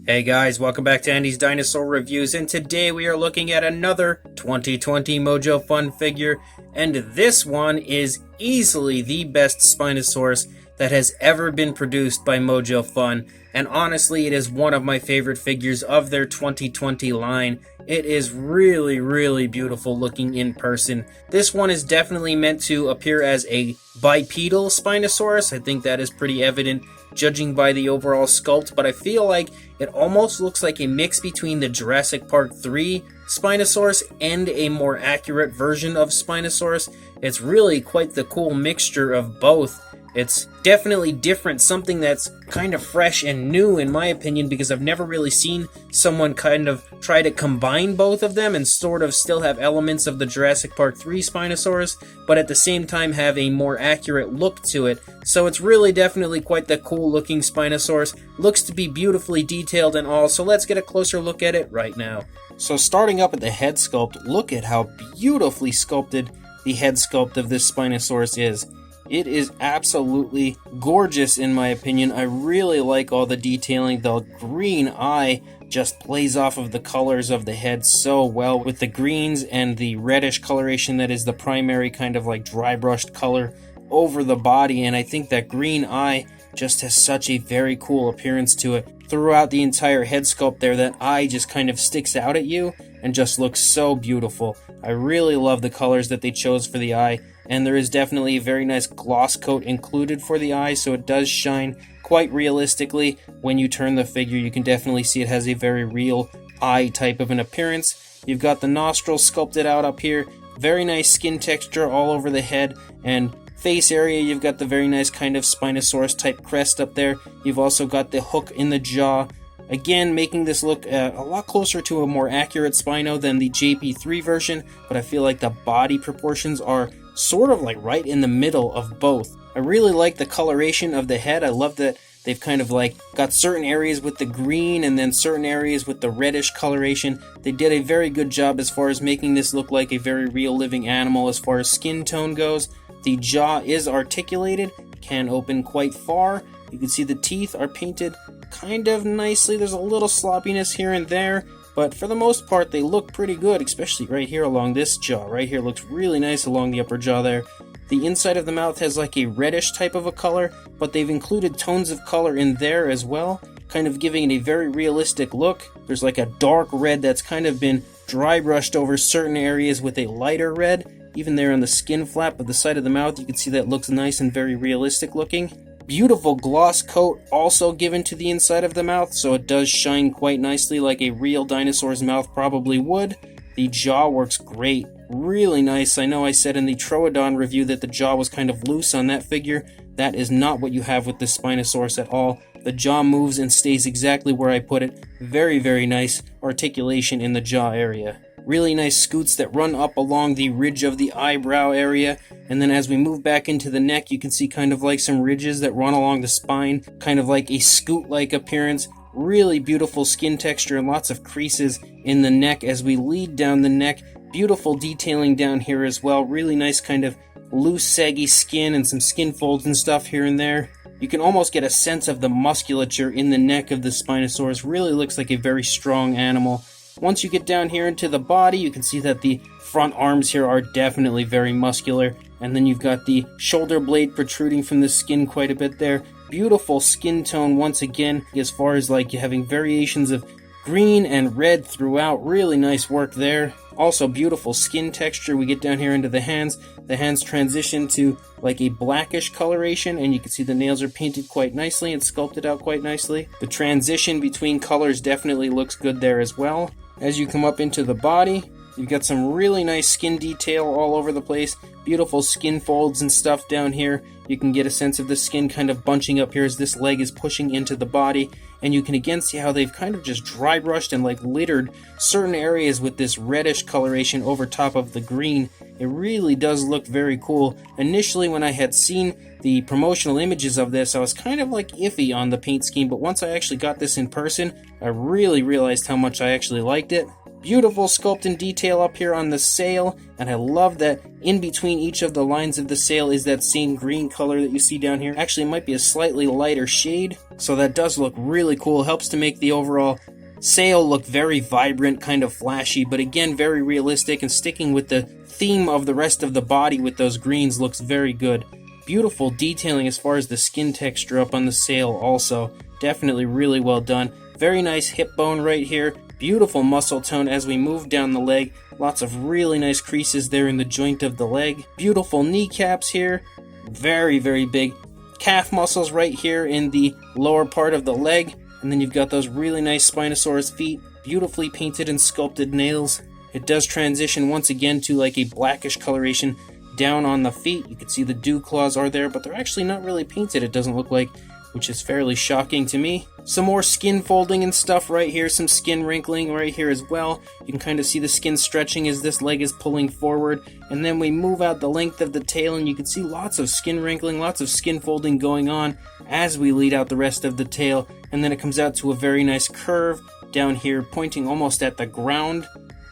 Hey guys, welcome back to Andy's Dinosaur Reviews, and today we are looking at another 2020 Mojo Fun figure, and this one is easily the best Spinosaurus that has ever been produced by Mojo Fun, and honestly it is one of my favorite figures of their 2020 line. It is really beautiful looking in person. This one is definitely meant to appear as a bipedal Spinosaurus. I think that is pretty evident judging by the overall sculpt, but I feel like it almost looks like a mix between the Jurassic Park 3 Spinosaurus and a more accurate version of Spinosaurus. It's really quite the cool mixture of both. It's definitely different, something that's kind of fresh and new in my opinion, because I've never really seen someone kind of try to combine both of them and sort of still have elements of the Jurassic Park 3 Spinosaurus, but at the same time have a more accurate look to it. So it's really definitely quite the cool looking Spinosaurus. Looks to be beautifully detailed and all, so let's get a closer look at it right now. So starting up at the head sculpt, look at how beautifully sculpted the head sculpt of this Spinosaurus is. It is absolutely gorgeous in my opinion. I really like all the detailing. The green eye just plays off of the colors of the head so well, with the greens and the reddish coloration that is the primary kind of like dry brushed color over the body, and I think that green eye just has such a very cool appearance to it. Throughout the entire head sculpt there, that eye just kind of sticks out at you and just looks so beautiful. I really love the colors that they chose for the eye, and there is definitely a very nice gloss coat included for the eye, so it does shine quite realistically. When you turn the figure, you can definitely see it has a very real eye type of an appearance. You've got the nostrils sculpted out up here, very nice skin texture all over the head, and face area, you've got the very nice kind of Spinosaurus type crest up there. You've also got the hook in the jaw, again making this look a lot closer to a more accurate Spino than the JP3 version, but I feel like the body proportions are sort of like right in the middle of both. I really like the coloration of the head. I love that they've kind of like got certain areas with the green and then certain areas with the reddish coloration. They did a very good job as far as making this look like a very real living animal as far as skin tone goes. The jaw is articulated, can open quite far. You can see the teeth are painted kind of nicely. There's a little sloppiness here and there, but for the most part they look pretty good, especially right here along this jaw. Right here looks really nice along the upper jaw there. The inside of the mouth has like a reddish type of a color, but they've included tones of color in there as well, kind of giving it a very realistic look. There's like a dark red that's kind of been dry brushed over certain areas with a lighter red. Even there on the skin flap of the side of the mouth, you can see that looks nice and very realistic looking. Beautiful gloss coat also given to the inside of the mouth, so it does shine quite nicely like a real dinosaur's mouth probably would. The jaw works great, really nice. I know I said in the Troodon review that the jaw was kind of loose on that figure. That is not what you have with this Spinosaurus at all. The jaw moves and stays exactly where I put it. Very nice articulation in the jaw area. Really nice scoots that run up along the ridge of the eyebrow area, and then as we move back into the neck, you can see kind of like some ridges that run along the spine, kind of like a scoot-like appearance. Really beautiful skin texture and lots of creases in the neck as we lead down the neck. Beautiful detailing down here as well. Really nice kind of loose, saggy skin and some skin folds and stuff here and there. You can almost get a sense of the musculature in the neck of the Spinosaurus. Really looks like a very strong animal. Once you get down here into the body, you can see that the front arms here are definitely very muscular. And then you've got the shoulder blade protruding from the skin quite a bit there. Beautiful skin tone once again, as far as like having variations of green and red throughout. Really nice work there. Also beautiful skin texture. We get down here into the hands. The hands transition to like a blackish coloration, and you can see the nails are painted quite nicely and sculpted out quite nicely. The transition between colors definitely looks good there as well. As you come up into the body, you've got some really nice skin detail all over the place. Beautiful skin folds and stuff down here. You can get a sense of the skin kind of bunching up here as this leg is pushing into the body. And you can again see how they've kind of just dry brushed and like littered certain areas with this reddish coloration over top of the green. It really does look very cool. Initially when I had seen the promotional images of this, I was kind of like iffy on the paint scheme, but once I actually got this in person, I really realized how much I actually liked it. Beautiful sculpt and detail up here on the sail, and I love that in between each of the lines of the sail is that same green color that you see down here. Actually, it might be a slightly lighter shade, so that does look really cool. Helps to make the overall sail look very vibrant, kind of flashy, but again, very realistic, and sticking with the theme of the rest of the body with those greens looks very good. Beautiful detailing as far as the skin texture up on the sail also. Definitely really well done. Very nice hip bone right here. Beautiful muscle tone as we move down the leg. Lots of really nice creases there in the joint of the leg. Beautiful kneecaps here. Very, very big calf muscles right here in the lower part of the leg. And then you've got those really nice Spinosaurus feet. Beautifully painted and sculpted nails. It does transition once again to like a blackish coloration down on the feet. You can see the dew claws are there, but they're actually not really painted, it doesn't look like, which is fairly shocking to me. Some more skin folding and stuff right here, some skin wrinkling right here as well. You can kind of see the skin stretching as this leg is pulling forward, and then we move out the length of the tail, and you can see lots of skin wrinkling, lots of skin folding going on as we lead out the rest of the tail, and then it comes out to a very nice curve down here, pointing almost at the ground.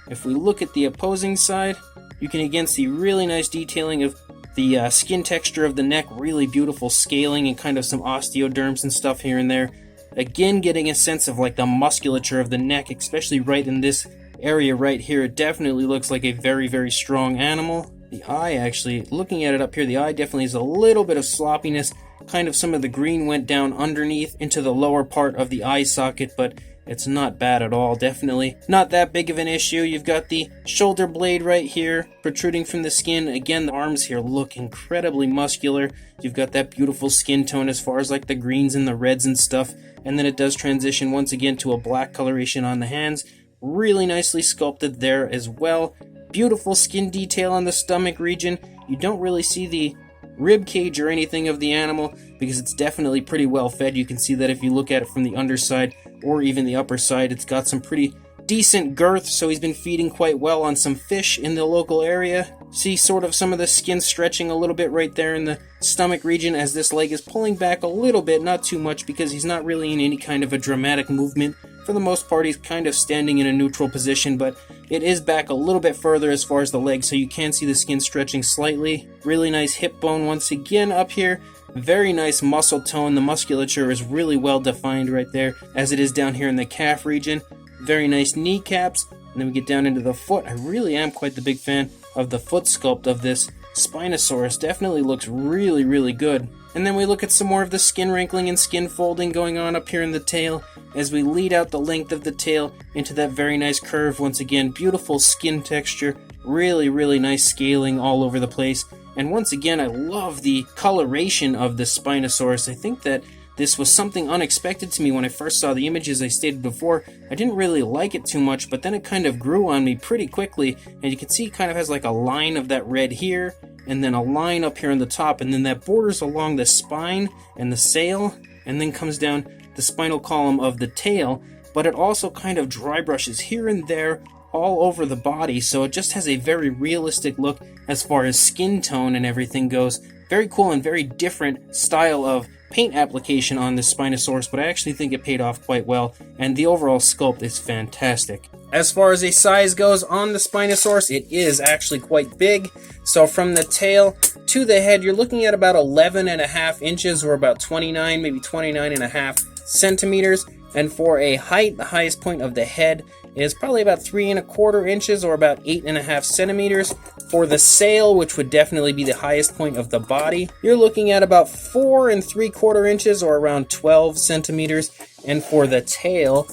If we look at the opposing side, you can again see really nice detailing of the skin texture of the neck, really beautiful scaling and kind of some osteoderms and stuff here and there. Again, getting a sense of like the musculature of the neck, especially right in this area right here. It definitely looks like a very, very strong animal. The eye, actually, looking at it up here, the eye definitely has a little bit of sloppiness. Kind of some of the green went down underneath into the lower part of the eye socket, but it's not bad at all. Definitely not that big of an issue. You've got the shoulder blade right here protruding from the skin. Again, the arms here look incredibly muscular. You've got that beautiful skin tone as far as like the greens and the reds and stuff. And then it does transition once again to a black coloration on the hands. Really nicely sculpted there as well. Beautiful skin detail on the stomach region. You don't really see the rib cage or anything of the animal because it's definitely pretty well fed. You can see that if you look at it from the underside or even the upper side, it's got some pretty decent girth, so he's been feeding quite well on some fish in the local area. See sort of some of the skin stretching a little bit right there in the stomach region as this leg is pulling back a little bit, not too much because he's not really in any kind of a dramatic movement. For the most part, he's kind of standing in a neutral position, but it is back a little bit further as far as the leg, so you can see the skin stretching slightly. Really nice hip bone once again up here. Very nice muscle tone. The musculature is really well defined right there, as it is down here in the calf region. Very nice kneecaps. And then we get down into the foot. I really am quite the big fan of the foot sculpt of this Spinosaurus. Definitely looks really, really good. And then we look at some more of the skin wrinkling and skin folding going on up here in the tail as we lead out the length of the tail into that very nice curve. Once again, beautiful skin texture. Really, really nice scaling all over the place. And once again, I love the coloration of the Spinosaurus. I think that this was something unexpected to me when I first saw the images. I stated before, I didn't really like it too much, but then it kind of grew on me pretty quickly. And you can see it kind of has like a line of that red here, and then a line up here on the top, and then that borders along the spine and the sail, and then comes down the spinal column of the tail. But it also kind of dry brushes here and there all over the body, so it just has a very realistic look as far as skin tone and everything goes. Very cool and very different style of paint application on this Spinosaurus, but I actually think it paid off quite well, and the overall sculpt is fantastic. As far as a size goes on the Spinosaurus, it is actually quite big. So from the tail to the head, you're looking at about 11.5 inches, or about 29, maybe 29.5 centimeters. And for a height, the highest point of the head is probably about 3.25 inches, or about 8.5 centimeters. For the sail, which would definitely be the highest point of the body, you're looking at about 4.75 inches, or around 12 centimeters. And for the tail,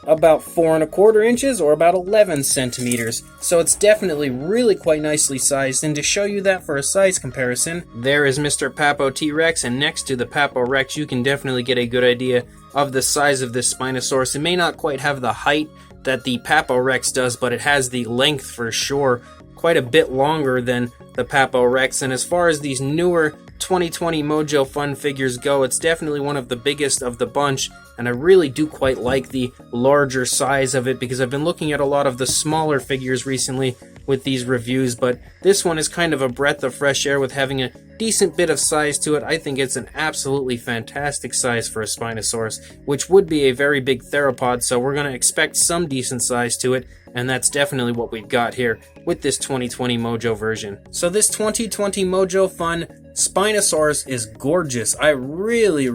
about 4.25 inches, or about 11 centimeters. So it's definitely really quite nicely sized. And to show you that for a size comparison, there is Mr. Papo T-Rex, and next to the Papo Rex, you can definitely get a good idea of the size of this Spinosaurus. It may not quite have the height that the Papo Rex does, but it has the length for sure. Quite a bit longer than the Papo Rex. And as far as these newer 2020 Mojo Fun figures go, it's definitely one of the biggest of the bunch, and I really do quite like the larger size of it because I've been looking at a lot of the smaller figures recently with these reviews, but this one is kind of a breath of fresh air with having a decent bit of size to it. I think it's an absolutely fantastic size for a Spinosaurus, which would be a very big theropod, so we're going to expect some decent size to it, and that's definitely what we've got here with this 2020 Mojo version. So this 2020 Mojo Fun Spinosaurus is gorgeous. I really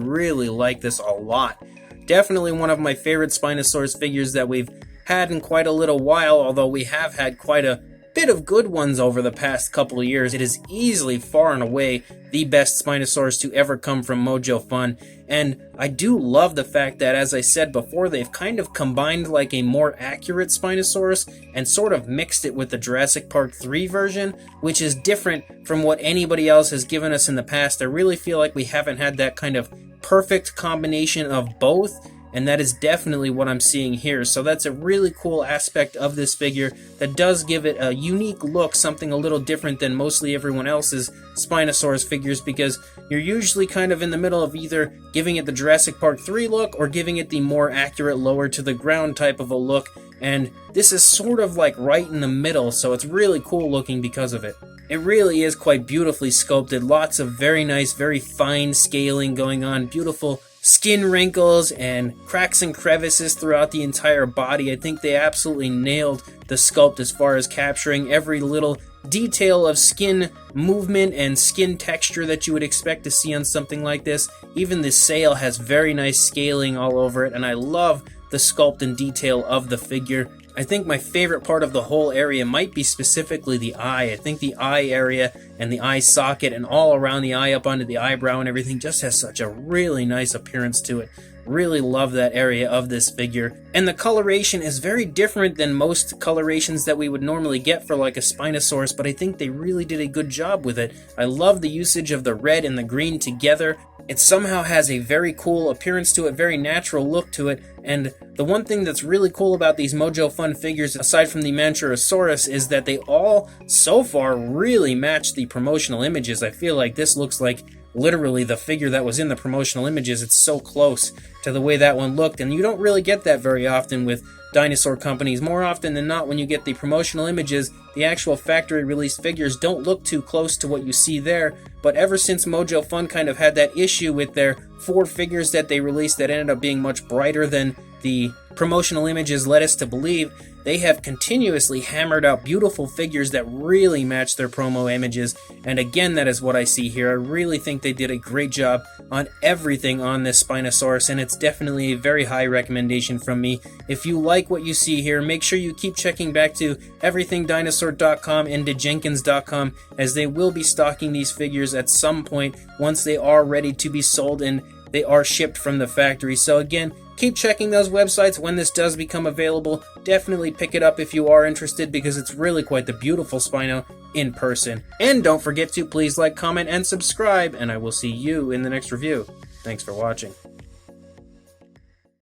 like this a lot. Definitely one of my favorite Spinosaurus figures that we've had in quite a little while, although we have had quite a bit of good ones over the past couple of years. It is easily, far and away, the best Spinosaurus to ever come from Mojo Fun, and I do love the fact that, as I said before, they've kind of combined like a more accurate Spinosaurus and sort of mixed it with the Jurassic Park 3 version, which is different from what anybody else has given us in the past. I really feel like we haven't had that kind of perfect combination of both, and that is definitely what I'm seeing here. So that's a really cool aspect of this figure that does give it a unique look, something a little different than mostly everyone else's Spinosaurus figures, because you're usually kind of in the middle of either giving it the Jurassic Park 3 look or giving it the more accurate lower to the ground type of a look, and this is sort of like right in the middle, so it's really cool looking because of it. It really is quite beautifully sculpted, lots of very nice, very fine scaling going on, beautiful skin wrinkles and cracks and crevices throughout the entire body. I think they absolutely nailed the sculpt as far as capturing every little detail of skin movement and skin texture that you would expect to see on something like this. Even the sail has very nice scaling all over it, and I love the sculpt and detail of the figure. I think my favorite part of the whole area might be specifically the eye. I think the eye area and the eye socket and all around the eye up onto the eyebrow and everything just has such a really nice appearance to it. Really love that area of this figure. And the coloration is very different than most colorations that we would normally get for like a Spinosaurus, but I think they really did a good job with it. I love the usage of the red and the green together. It somehow has a very cool appearance to it, very natural look to it, and the one thing that's really cool about these Mojo Fun figures, aside from the Manchurosaurus, is that they all, so far, really match the promotional images. I feel like this looks like literally the figure that was in the promotional images. It's so close to the way that one looked, and you don't really get that very often with dinosaur companies. More often than not, when you get the promotional images, the actual factory released figures don't look too close to what you see there. But ever since Mojo Fun kind of had that issue with their 4 figures that they released that ended up being much brighter than the promotional images led us to believe, they have continuously hammered out beautiful figures that really match their promo images, and again, that is what I see here. I really think they did a great job on everything on this Spinosaurus, and it's definitely a very high recommendation from me. If you like what you see here, make sure you keep checking back to everythingdinosaur.com and Dejankins.com, as they will be stocking these figures at some point once they are ready to be sold and they are shipped from the factory. So again, keep checking those websites when this does become available. Definitely pick it up if you are interested, because it's really quite the beautiful Spino in person. And don't forget to please like, comment, and subscribe, and I will see you in the next review. Thanks for watching.